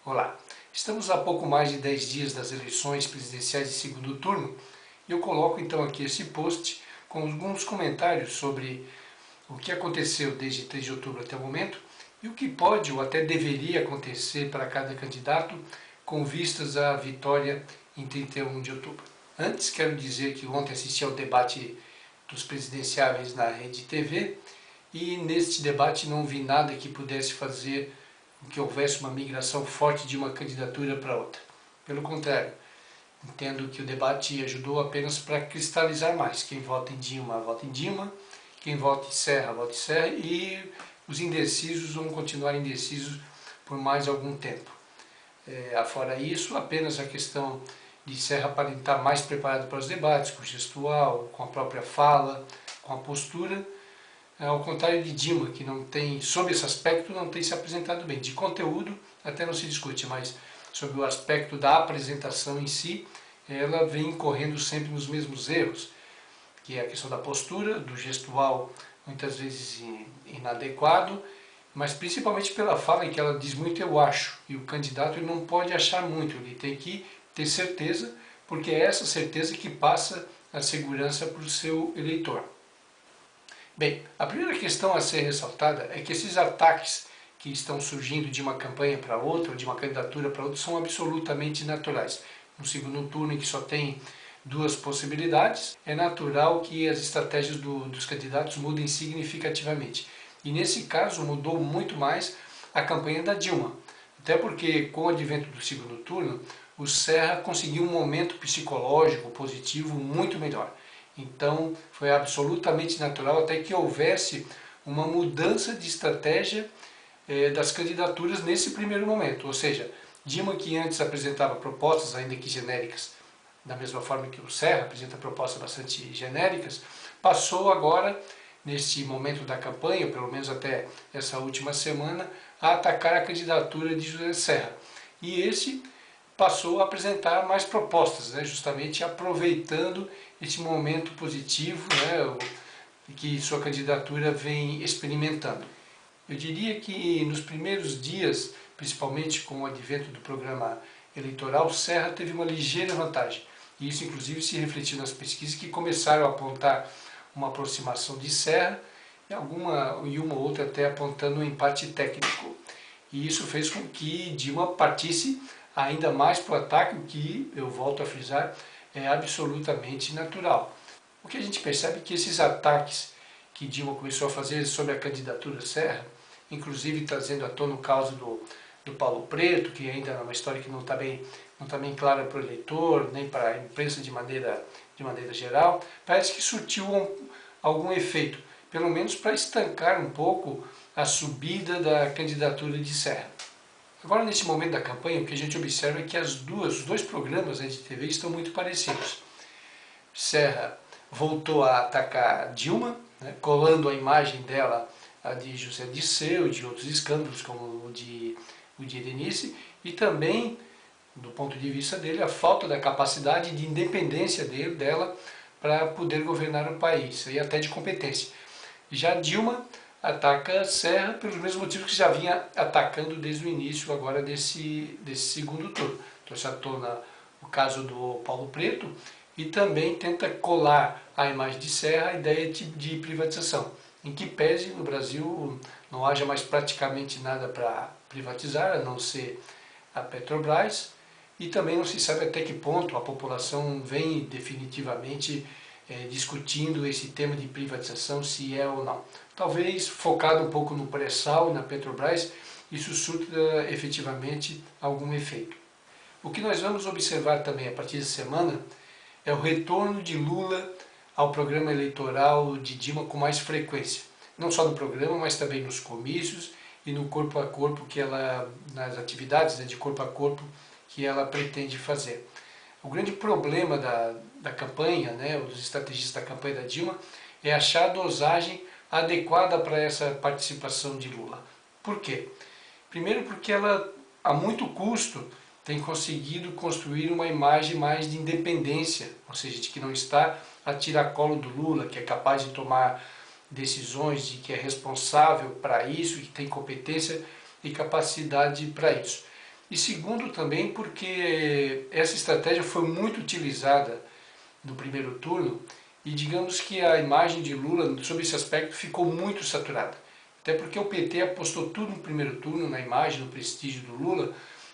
Olá, estamos a pouco mais de 10 dias das eleições presidenciais de segundo turno e eu coloco então aqui esse post com alguns comentários sobre o que aconteceu desde 3 de outubro até o momento e o que pode ou até deveria acontecer para cada candidato com vistas à vitória em 31 de outubro. Antes, quero dizer que ontem assisti ao debate dos presidenciáveis na Rede TV e neste debate não vi nada que pudesse fazer com que houvesse uma migração forte de uma candidatura para outra. Pelo contrário, entendo que o debate ajudou apenas para cristalizar mais. Quem vota em Dilma, vota em Dilma. Quem vota em Serra, vota em Serra. E os indecisos vão continuar indecisos por mais algum tempo. Afora isso, apenas a questão de Serra aparentar mais preparado para os debates, com o gestual, com a própria fala, com a postura, ao contrário de Dilma, que não tem, sob esse aspecto, não tem se apresentado bem. De conteúdo, até não se discute, mas sobre o aspecto da apresentação em si, ela vem incorrendo sempre nos mesmos erros, que é a questão da postura, do gestual, muitas vezes inadequado, mas principalmente pela fala em que ela diz muito eu acho, e o candidato ele não pode achar muito, ele tem que ter certeza, porque é essa certeza que passa a segurança para o seu eleitor. Bem, a primeira questão a ser ressaltada é que esses ataques que estão surgindo de uma campanha para outra, ou de uma candidatura para outra, são absolutamente naturais. No segundo turno, em que só tem duas possibilidades, é natural que as estratégias dos candidatos mudem significativamente. E nesse caso mudou muito mais a campanha da Dilma. Até porque com o advento do segundo turno, o Serra conseguiu um momento psicológico positivo muito melhor. Então foi absolutamente natural até que houvesse uma mudança de estratégia das candidaturas nesse primeiro momento. Ou seja, Dilma, que antes apresentava propostas, ainda que genéricas, da mesma forma que o Serra apresenta propostas bastante genéricas, passou agora, neste momento da campanha, pelo menos até essa última semana, a atacar a candidatura de José Serra. E esse passou a apresentar mais propostas, justamente aproveitando esse momento positivo que sua candidatura vem experimentando. Eu diria que nos primeiros dias, principalmente com o advento do programa eleitoral, Serra teve uma ligeira vantagem. E isso inclusive se refletiu nas pesquisas que começaram a apontar uma aproximação de Serra e uma outra até apontando um empate técnico. E isso fez com que Dilma partisse ainda mais para o ataque, o que, eu volto a frisar, é absolutamente natural. O que a gente percebe é que esses ataques que Dilma começou a fazer sobre a candidatura Serra, inclusive trazendo à tona o caso do Paulo Preto, que ainda é uma história que não está bem clara para o eleitor, nem para a imprensa de maneira geral, parece que surtiu algum efeito, pelo menos para estancar um pouco a subida da candidatura de Serra. Agora, nesse momento da campanha, o que a gente observa é que os dois programas de TV estão muito parecidos. Serra voltou a atacar Dilma, colando a imagem dela a de José Dirceu, de outros escândalos como o de Erenice, e também, do ponto de vista dele, a falta da capacidade de independência dela para poder governar o país, e até de competência. Já Dilma ataca Serra pelos mesmos motivos que já vinha atacando desde o início agora desse segundo turno. Trouxe à tona o caso do Paulo Preto e também tenta colar à imagem de Serra a ideia de privatização, em que pese no Brasil não haja mais praticamente nada para privatizar, a não ser a Petrobras, e também não se sabe até que ponto a população vem definitivamente discutindo esse tema de privatização, se é ou não. Talvez focado um pouco no pré-sal e na Petrobras, isso surta efetivamente algum efeito. O que nós vamos observar também a partir da semana é o retorno de Lula ao programa eleitoral de Dilma com mais frequência. Não só no programa, mas também nos comícios e no corpo a corpo nas atividades de corpo a corpo que ela pretende fazer. O grande problema da campanha, dos estrategistas da campanha da Dilma, é achar a dosagem adequada para essa participação de Lula. Por quê? Primeiro porque ela, a muito custo, tem conseguido construir uma imagem mais de independência, ou seja, de que não está a tiracolo do Lula, que é capaz de tomar decisões, de que é responsável para isso, que tem competência e capacidade para isso. E segundo também porque essa estratégia foi muito utilizada no primeiro turno e digamos que a imagem de Lula, sob esse aspecto, ficou muito saturada. Até porque o PT apostou tudo no primeiro turno, na imagem, no prestígio do Lula,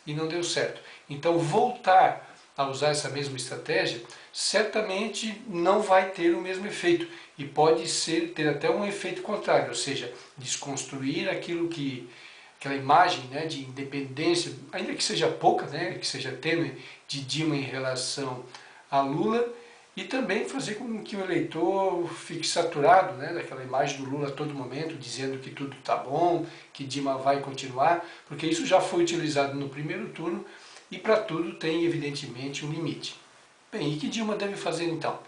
e não deu certo. Então voltar a usar essa mesma estratégia certamente não vai ter o mesmo efeito e pode ter até um efeito contrário, ou seja, desconstruir aquela imagem, né, de independência, ainda que seja pouca, né, que seja tênue, de Dilma em relação a Lula, e também fazer com que o eleitor fique saturado, né, daquela imagem do Lula a todo momento, dizendo que tudo está bom, que Dilma vai continuar, porque isso já foi utilizado no primeiro turno e para tudo tem evidentemente um limite. Bem, e que Dilma deve fazer então?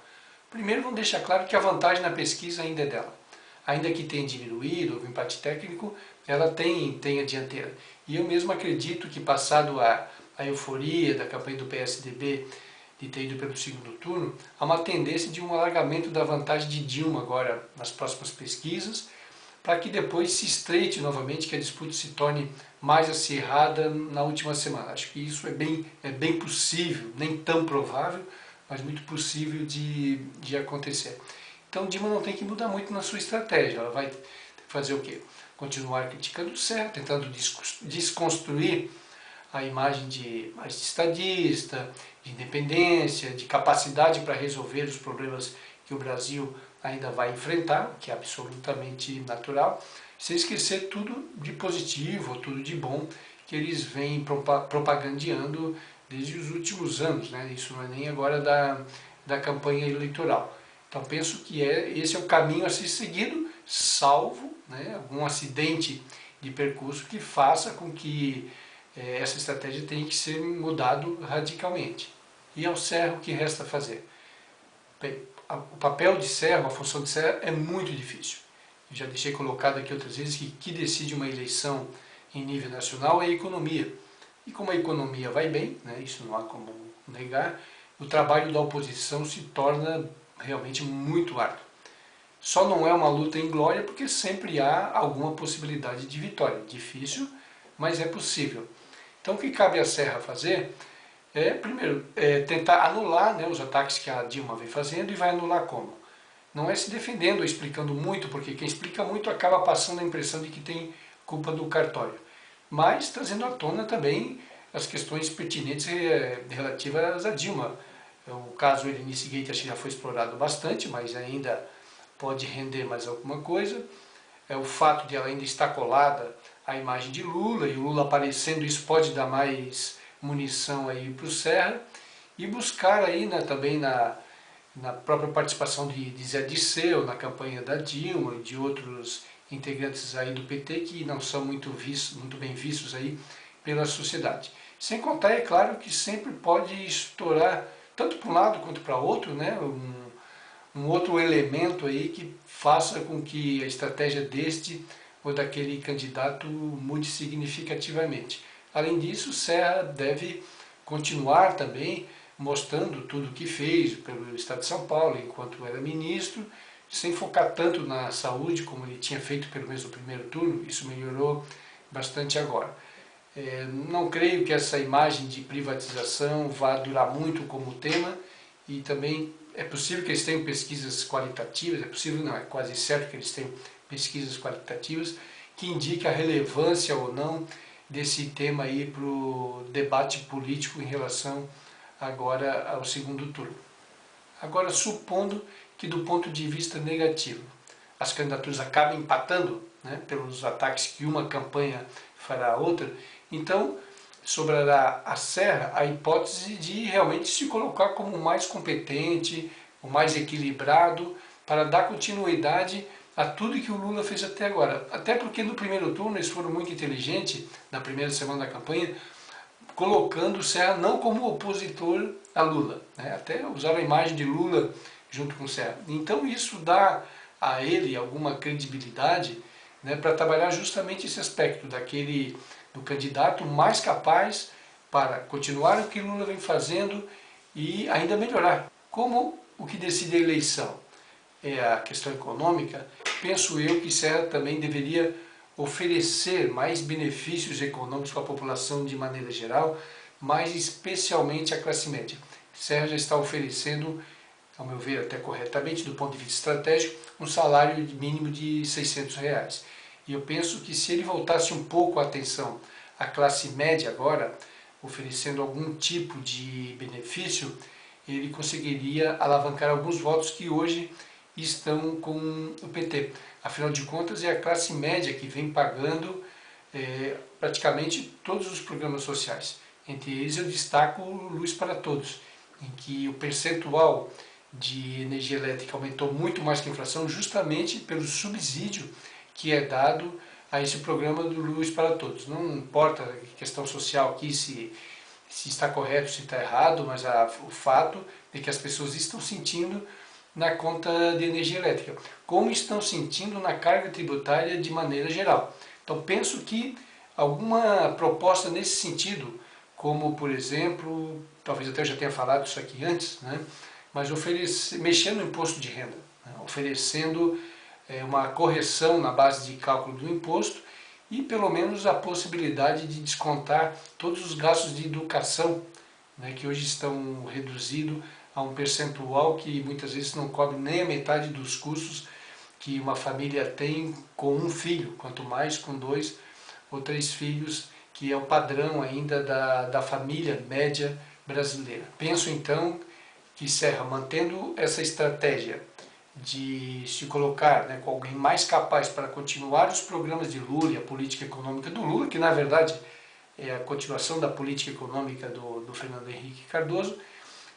Primeiro, vamos deixar claro que a vantagem na pesquisa ainda é dela. Ainda que tenha diminuído, houve empate técnico, ela tem a dianteira. E eu mesmo acredito que, passado a euforia da campanha do PSDB de ter ido pelo segundo turno, há uma tendência de um alargamento da vantagem de Dilma agora nas próximas pesquisas, para que depois se estreite novamente, que a disputa se torne mais acirrada na última semana. Acho que isso é bem possível, nem tão provável, mas muito possível de acontecer. Então Dilma não tem que mudar muito na sua estratégia, ela vai fazer o quê? Continuar criticando o Serra, tentando desconstruir a imagem mais de estadista, de independência, de capacidade para resolver os problemas que o Brasil ainda vai enfrentar, o que é absolutamente natural, sem esquecer tudo de positivo, tudo de bom que eles vêm propagandeando desde os últimos anos, né? Isso não é nem agora da campanha eleitoral. Então penso que esse é o caminho a ser seguido, salvo, né, algum acidente de percurso que faça com que essa estratégia tenha que ser mudado radicalmente. E ao Serra o que resta fazer? Bem, o papel de Serra, a função de Serra é muito difícil. Eu já deixei colocado aqui outras vezes que decide uma eleição em nível nacional é a economia. E como a economia vai bem, né, isso não há como negar, o trabalho da oposição se torna realmente muito árduo. Só não é uma luta em glória porque sempre há alguma possibilidade de vitória. Difícil, mas é possível. Então o que cabe a Serra fazer primeiro, tentar anular, né, os ataques que a Dilma vem fazendo, e vai anular como? Não é se defendendo ou explicando muito, porque quem explica muito acaba passando a impressão de que tem culpa do cartório, mas trazendo à tona também as questões pertinentes relativas a Dilma. O caso Eunice Gate acho que já foi explorado bastante, mas ainda pode render mais alguma coisa. O fato de ela ainda estar colada à imagem de Lula, e o Lula aparecendo, isso pode dar mais munição aí para o Serra, e buscar aí, né, também na própria participação de Zé Disseu, na campanha da Dilma e de outros integrantes aí do PT que não são muito bem vistos aí pela sociedade. Sem contar, é claro, que sempre pode estourar, tanto para um lado quanto para outro, né, um outro elemento aí que faça com que a estratégia deste ou daquele candidato mude significativamente. Além disso, Serra deve continuar também mostrando tudo o que fez pelo Estado de São Paulo enquanto era ministro, sem focar tanto na saúde como ele tinha feito pelo menos no primeiro turno. Isso melhorou bastante agora. Não creio que essa imagem de privatização vá durar muito como tema, e também é possível que eles tenham pesquisas qualitativas, é possível não, é quase certo que eles tenham pesquisas qualitativas que indiquem a relevância ou não desse tema aí para o debate político em relação agora ao segundo turno. Agora, supondo que do ponto de vista negativo as candidaturas acabem empatando, né, pelos ataques que uma campanha fará a outra, então sobrará a Serra a hipótese de realmente se colocar como o mais competente, o mais equilibrado, para dar continuidade a tudo que o Lula fez até agora. Até porque no primeiro turno eles foram muito inteligentes, na primeira semana da campanha, colocando o Serra não como opositor a Lula, né? Até usaram a imagem de Lula junto com o Serra. Então isso dá a ele alguma credibilidade, né, para trabalhar justamente esse aspecto do candidato mais capaz para continuar o que Lula vem fazendo e ainda melhorar. Como o que decide a eleição é a questão econômica, penso eu que Serra também deveria oferecer mais benefícios econômicos para a população de maneira geral, mas especialmente a classe média. Serra já está oferecendo, ao meu ver até corretamente, do ponto de vista estratégico, um salário mínimo de R$600. E eu penso que se ele voltasse um pouco a atenção à classe média agora, oferecendo algum tipo de benefício, ele conseguiria alavancar alguns votos que hoje estão com o PT. Afinal de contas, é a classe média que vem pagando praticamente todos os programas sociais. Entre eles eu destaco o Luz para Todos, em que o percentual de energia elétrica aumentou muito mais que a inflação, justamente pelo subsídio que é dado a esse programa do Luz para Todos. Não importa a questão social aqui, se está correto, se está errado, mas o fato é que as pessoas estão sentindo na conta de energia elétrica, como estão sentindo na carga tributária de maneira geral. Então penso que alguma proposta nesse sentido, como por exemplo, talvez até eu já tenha falado isso aqui antes, né? Mas mexendo no imposto de renda, né? Oferecendo uma correção na base de cálculo do imposto e pelo menos a possibilidade de descontar todos os gastos de educação, né, que hoje estão reduzidos a um percentual que muitas vezes não cobre nem a metade dos custos que uma família tem com um filho, quanto mais com 2 ou 3 filhos, que é o padrão ainda da família média brasileira. Penso então que Serra, mantendo essa estratégia de se colocar, né, com alguém mais capaz para continuar os programas de Lula e a política econômica do Lula, que na verdade é a continuação da política econômica do Fernando Henrique Cardoso,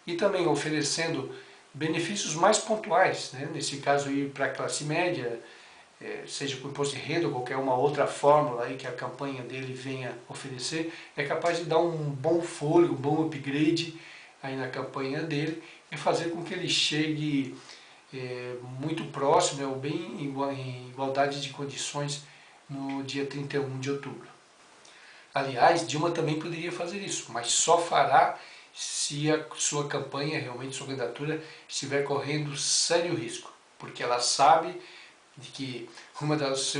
e também oferecendo benefícios mais pontuais, né, nesse caso ir para a classe média, seja com imposto de renda ou qualquer uma outra fórmula aí que a campanha dele venha oferecer, é capaz de dar um bom fôlego, um bom upgrade aí na campanha dele e fazer com que ele chegue muito próximo, ou bem em igualdade de condições no dia 31 de outubro. Aliás, Dilma também poderia fazer isso, mas só fará se a sua campanha, realmente sua candidatura, estiver correndo sério risco, porque ela sabe de que uma das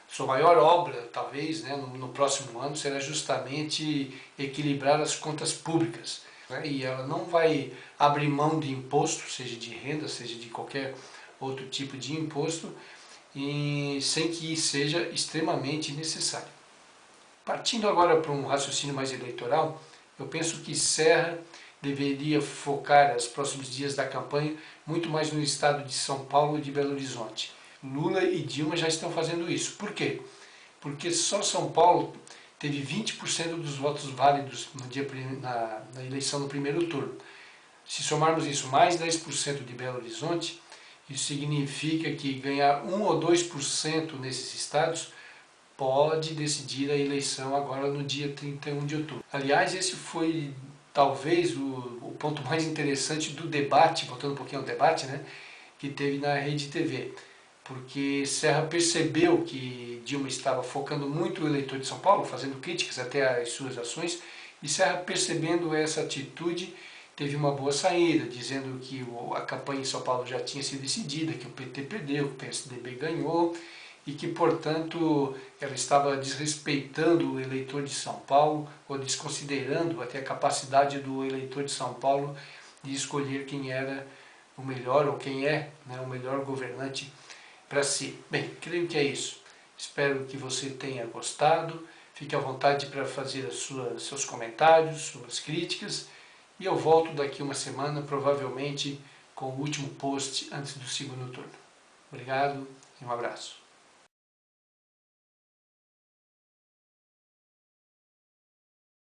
sua maior obra, talvez, né, no próximo ano, será justamente equilibrar as contas públicas. E ela não vai abrir mão de imposto, seja de renda, seja de qualquer outro tipo de imposto, sem que seja extremamente necessário. Partindo agora para um raciocínio mais eleitoral, eu penso que Serra deveria focar os próximos dias da campanha muito mais no estado de São Paulo e de Belo Horizonte. Lula e Dilma já estão fazendo isso. Por quê? Porque só São Paulo teve 20% dos votos válidos na eleição no primeiro turno. Se somarmos isso mais 10% de Belo Horizonte, isso significa que ganhar 1 ou 2% nesses estados pode decidir a eleição agora no dia 31 de outubro. Aliás, esse foi talvez o ponto mais interessante do debate, voltando um pouquinho ao debate, né, que teve na Rede TV. Porque Serra percebeu que Dilma estava focando muito o eleitor de São Paulo, fazendo críticas até às suas ações, e Serra, percebendo essa atitude, teve uma boa saída, dizendo que a campanha em São Paulo já tinha sido decidida, que o PT perdeu, que o PSDB ganhou, e que, portanto, ela estava desrespeitando o eleitor de São Paulo, ou desconsiderando até a capacidade do eleitor de São Paulo de escolher quem era o melhor, ou quem é, né, o melhor governante para si. Bem, creio que é isso. Espero que você tenha gostado. Fique à vontade para fazer seus comentários, suas críticas. E eu volto daqui uma semana, provavelmente com o último post antes do segundo turno. Obrigado e um abraço.